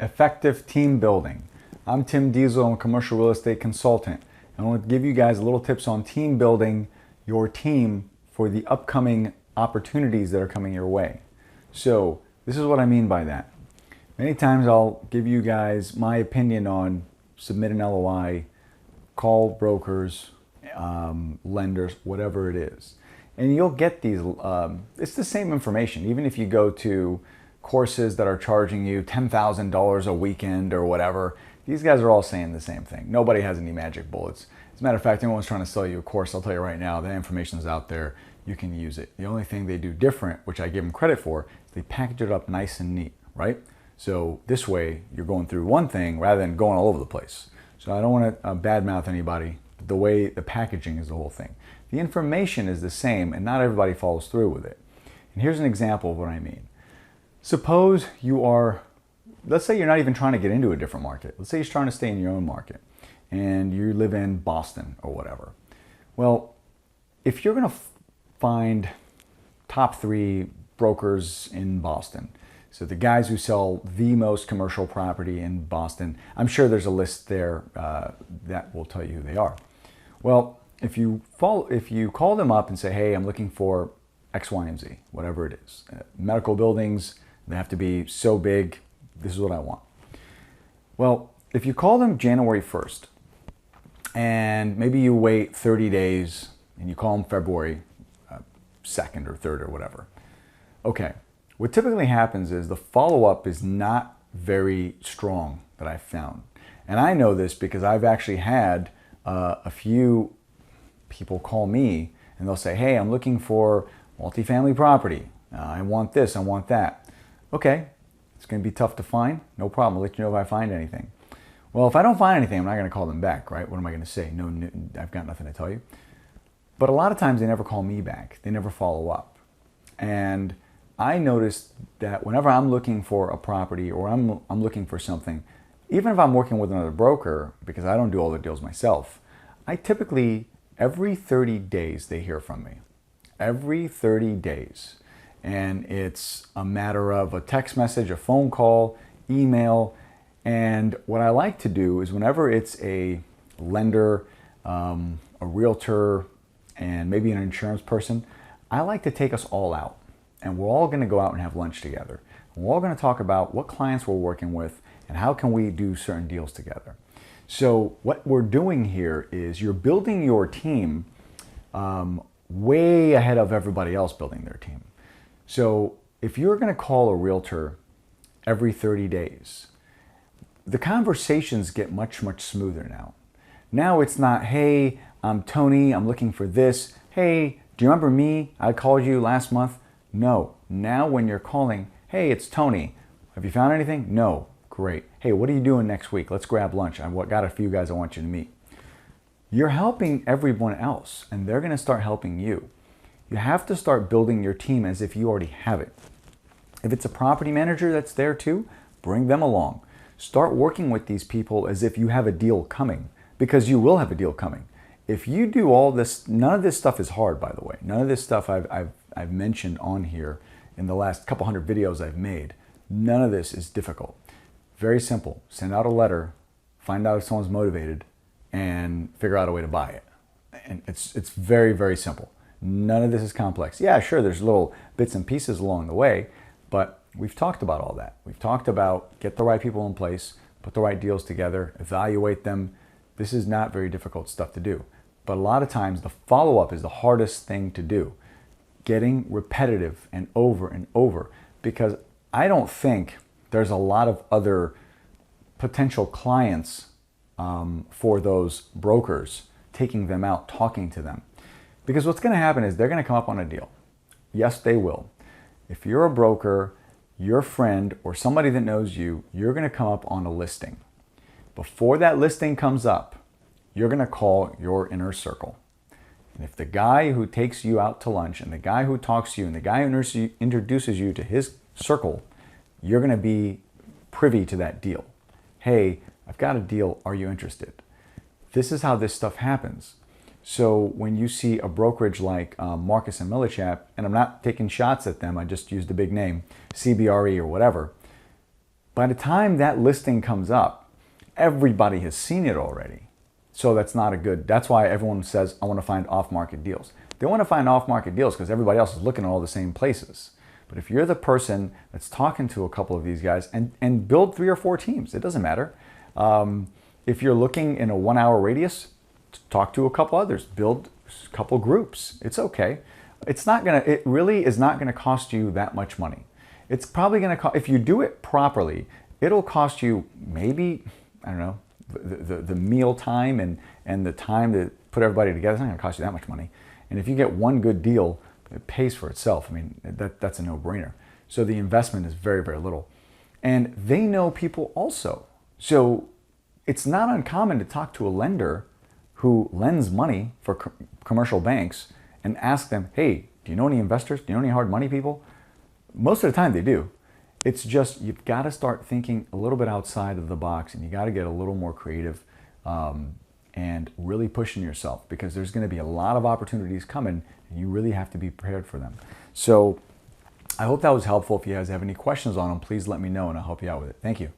Effective team building. I'm Tim Diesel, I'm a commercial real estate consultant. I want to give you guys a little tips on team building your team for the upcoming opportunities that are coming your way. So this is what I mean by that. Many times I'll give you guys my opinion on submit an LOI, call brokers, lenders, whatever it is. And you'll get these, it's the same information. Even if you go to courses that are charging you $10,000 a weekend or whatever, these guys are all saying the same thing. Nobody has any magic bullets. As a matter of fact, anyone's trying to sell you a course, I'll tell you right now, the information is out there. You can use it. The only thing they do different, which I give them credit for, is they package it up nice and neat, right? So this way, you're going through one thing rather than going all over the place. So I don't want to badmouth anybody. The way the packaging is the whole thing. The information is the same, and not everybody follows through with it. And here's an example of what I mean. Suppose you are, let's say you're not even trying to get into a different market. Let's say you're trying to stay in your own market and you live in Boston or whatever. Well, if you're going to find top 3 brokers in Boston, so the guys who sell the most commercial property in Boston, I'm sure there's a list there that will tell you who they are. Well, if you call them up and say, hey, I'm looking for X, Y, and Z, whatever it is, medical buildings, they have to be so big, this is what I want. Well, if you call them January 1st, and maybe you wait 30 days, and you call them February 2nd or 3rd or whatever. Okay, what typically happens is the follow-up is not very strong that I've found. And I know this because I've actually had a few people call me, and they'll say, hey, I'm looking for multifamily property. I want this, I want that. Okay, it's going to be tough to find. No problem. I'll let you know if I find anything. Well, if I don't find anything, I'm not going to call them back, right? What am I going to say? No, I've got nothing to tell you. But a lot of times they never call me back. They never follow up. And I noticed that whenever I'm looking for a property or I'm looking for something, even if I'm working with another broker, because I don't do all the deals myself, I typically, every 30 days they hear from me. Every 30 days. And it's a matter of a text message, a phone call, email. And what I like to do is whenever it's a lender, a realtor, and maybe an insurance person, I like to take us all out. And we're all going to go out and have lunch together. We're all going to talk about what clients we're working with and how can we do certain deals together. So what we're doing here is you're building your team way ahead of everybody else building their team. So if you're going to call a realtor every 30 days, the conversations get much, much smoother now. Now it's not, hey, I'm Tony, I'm looking for this. Hey, do you remember me? I called you last month. No. Now when you're calling, hey, it's Tony. Have you found anything? No. Great. Hey, what are you doing next week? Let's grab lunch. I've got a few guys I want you to meet. You're helping everyone else, and they're going to start helping you. You have to start building your team as if you already have it. If it's a property manager that's there too, bring them along. Start working with these people as if you have a deal coming, because you will have a deal coming. If you do all this, none of this stuff is hard, by the way. None of this stuff I've mentioned on here in the last couple hundred videos I've made. None of this is difficult. Very simple. Send out a letter, find out if someone's motivated, and figure out a way to buy it. And it's very, very simple. None of this is complex. Yeah, sure, there's little bits and pieces along the way, but we've talked about all that. We've talked about get the right people in place, put the right deals together, evaluate them. This is not very difficult stuff to do. But a lot of times the follow-up is the hardest thing to do. Getting repetitive and over, because I don't think there's a lot of other potential clients for those brokers, taking them out, talking to them. Because what's going to happen is they're going to come up on a deal. Yes, they will. If you're a broker, your friend or somebody that knows you, you're going to come up on a listing. Before that listing comes up, you're going to call your inner circle. And if the guy who takes you out to lunch and the guy who talks to you and the guy who introduces you to his circle, you're going to be privy to that deal. Hey, I've got a deal. Are you interested? This is how this stuff happens. So when you see a brokerage like Marcus and Millichap, and I'm not taking shots at them, I just used a big name, CBRE or whatever, By the time that listing comes up, everybody has seen it already. So that's not a good, that's why everyone says, I want to find off-market deals. They want to find off-market deals because everybody else is looking at all the same places. But if you're the person that's talking to a couple of these guys, and build 3 or 4 teams, it doesn't matter. If you're looking in a 1-hour radius, talk to a couple others, build a couple groups. It's okay. It really is not gonna cost you that much money. It's probably gonna cost, if you do it properly, it'll cost you maybe, I don't know, the meal time and the time to put everybody together. It's not gonna cost you that much money. And if you get one good deal, it pays for itself. I mean, that's a no-brainer. So the investment is very, very little. And they know people also. So it's not uncommon to talk to a lender who lends money for commercial banks and ask them, hey, do you know any investors? Do you know any hard money people? Most of the time they do. It's just, you've got to start thinking a little bit outside of the box, and you got to get a little more creative and really pushing yourself, because there's going to be a lot of opportunities coming and you really have to be prepared for them. So I hope that was helpful. If you guys have any questions on them, please let me know and I'll help you out with it. Thank you.